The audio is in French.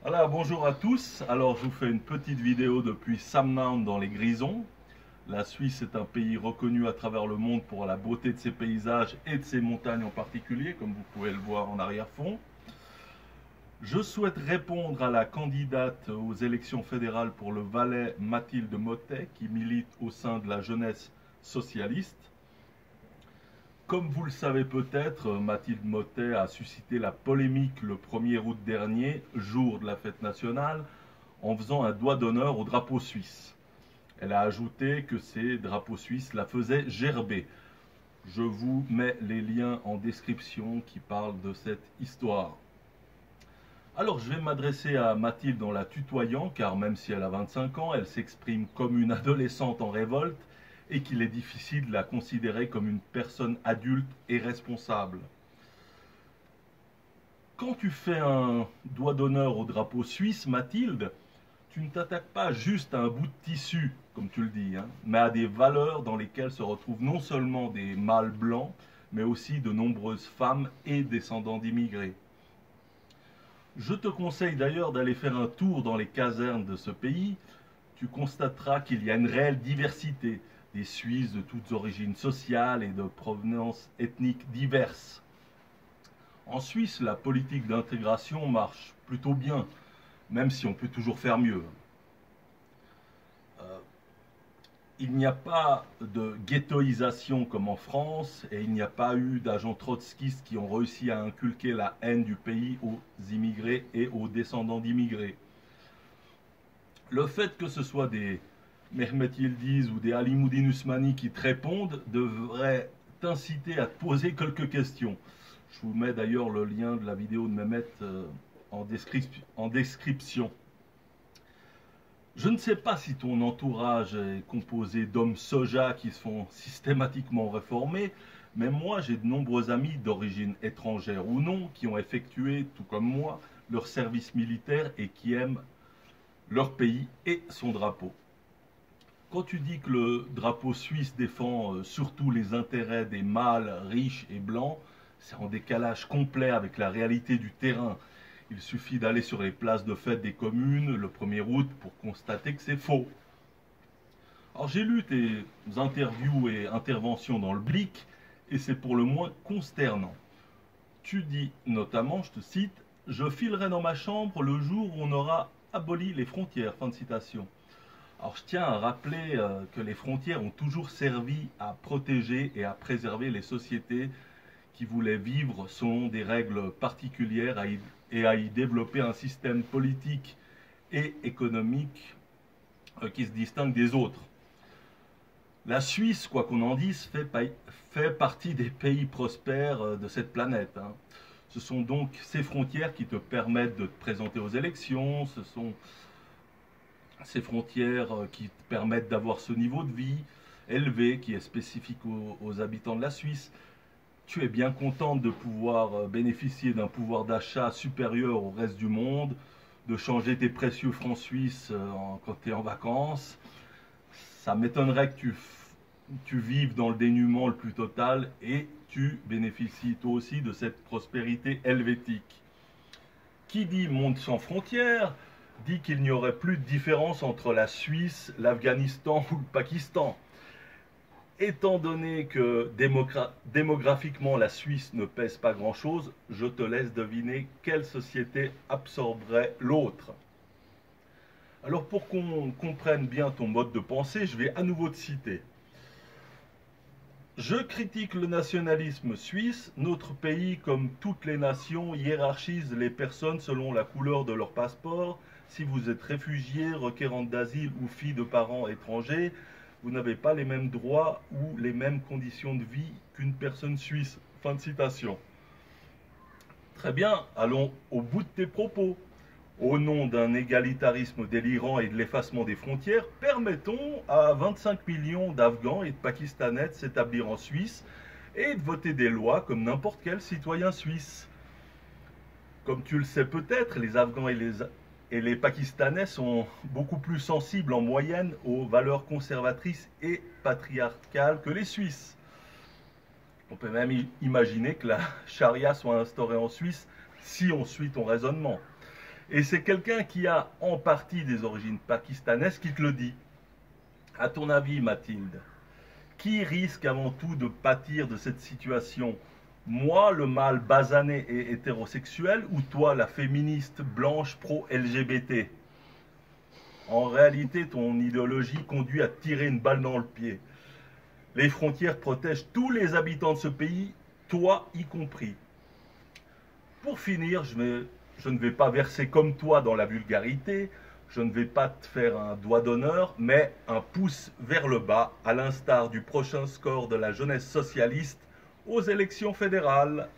Voilà, bonjour à tous. Alors, je vous fais une petite vidéo depuis Samnaun dans les Grisons. La Suisse est un pays reconnu à travers le monde pour la beauté de ses paysages et de ses montagnes en particulier, comme vous pouvez le voir en arrière-fond. Je souhaite répondre à la candidate aux élections fédérales pour le Valais, Mathilde Mottet, qui milite au sein de la jeunesse socialiste. Comme vous le savez peut-être, Mathilde Mottet a suscité la polémique le 1er août dernier, jour de la fête nationale, en faisant un doigt d'honneur au drapeau suisse. Elle a ajouté que ces drapeaux suisses la faisaient gerber. Je vous mets les liens en description qui parlent de cette histoire. Alors je vais m'adresser à Mathilde en la tutoyant, car même si elle a 25 ans, elle s'exprime comme une adolescente en révolte et qu'il est difficile de la considérer comme une personne adulte et responsable. Quand tu fais un doigt d'honneur au drapeau suisse, Mathilde, tu ne t'attaques pas juste à un bout de tissu, comme tu le dis, hein, mais à des valeurs dans lesquelles se retrouvent non seulement des mâles blancs, mais aussi de nombreuses femmes et descendants d'immigrés. Je te conseille d'ailleurs d'aller faire un tour dans les casernes de ce pays. Tu constateras qu'il y a une réelle diversité, des Suisses de toutes origines sociales et de provenances ethniques diverses. En Suisse, la politique d'intégration marche plutôt bien, même si on peut toujours faire mieux. Euh, il n'y a pas de ghettoisation comme en France, et il n'y a pas eu d'agents trotskistes qui ont réussi à inculquer la haine du pays aux immigrés et aux descendants d'immigrés. Le fait que ce soit des Mehmet Yildiz ou des Ali Moudine Usmani qui te répondent devrait t'inciter à te poser quelques questions. Je vous mets d'ailleurs le lien de la vidéo de Mehmet en description. Je ne sais pas si ton entourage est composé d'hommes soja qui se font systématiquement réformer, mais moi j'ai de nombreux amis d'origine étrangère ou non qui ont effectué, tout comme moi, leur service militaire et qui aiment leur pays et son drapeau. Quand tu dis que le drapeau suisse défend surtout les intérêts des mâles riches et blancs, c'est en décalage complet avec la réalité du terrain. Il suffit d'aller sur les places de fête des communes le 1er août pour constater que c'est faux. Alors j'ai lu tes interviews et interventions dans le Blick et c'est pour le moins consternant. Tu dis notamment, je te cite, je filerai dans ma chambre le jour où on aura aboli les frontières. Fin de citation. Alors je tiens à rappeler que les frontières ont toujours servi à protéger et à préserver les sociétés qui voulaient vivre selon des règles particulières et à y développer un système politique et économique qui se distingue des autres. La Suisse, quoi qu'on en dise, fait partie des pays prospères de cette planète, hein. Ce sont donc ces frontières qui te permettent de te présenter aux élections, ce sont ces frontières qui te permettent d'avoir ce niveau de vie élevé qui est spécifique aux habitants de la Suisse. Tu es bien contente de pouvoir bénéficier d'un pouvoir d'achat supérieur au reste du monde, de changer tes précieux francs suisses quand tu es en vacances. Ça m'étonnerait que tu vives dans le dénuement le plus total et tu bénéficies toi aussi de cette prospérité helvétique. Qui dit monde sans frontières dit qu'il n'y aurait plus de différence entre la Suisse, l'Afghanistan ou le Pakistan. Étant donné que démographiquement la Suisse ne pèse pas grand-chose, je te laisse deviner quelle société absorberait l'autre. Alors pour qu'on comprenne bien ton mode de pensée, je vais à nouveau te citer. Je critique le nationalisme suisse. Notre pays, comme toutes les nations, hiérarchise les personnes selon la couleur de leur passeport. Si vous êtes réfugié, requérante d'asile ou fille de parents étrangers, vous n'avez pas les mêmes droits ou les mêmes conditions de vie qu'une personne suisse. Fin de citation. Très bien, allons au bout de tes propos. Au nom d'un égalitarisme délirant et de l'effacement des frontières, permettons à 25 millions d'Afghans et de Pakistanais de s'établir en Suisse et de voter des lois comme n'importe quel citoyen suisse. Comme tu le sais peut-être, les Afghans et les Pakistanais sont beaucoup plus sensibles en moyenne aux valeurs conservatrices et patriarcales que les Suisses. On peut même imaginer que la charia soit instaurée en Suisse si on suit ton raisonnement. Et c'est quelqu'un qui a en partie des origines pakistanaises qui te le dit. À ton avis, Mathilde, qui risque avant tout de pâtir de cette situation? Moi, le mâle basané et hétérosexuel, ou toi, la féministe blanche pro-LGBT? En réalité, ton idéologie conduit à tirer une balle dans le pied. Les frontières protègent tous les habitants de ce pays, toi y compris. Pour finir, je ne vais pas verser comme toi dans la vulgarité, je ne vais pas te faire un doigt d'honneur, mais un pouce vers le bas, à l'instar du prochain score de la jeunesse socialiste aux élections fédérales.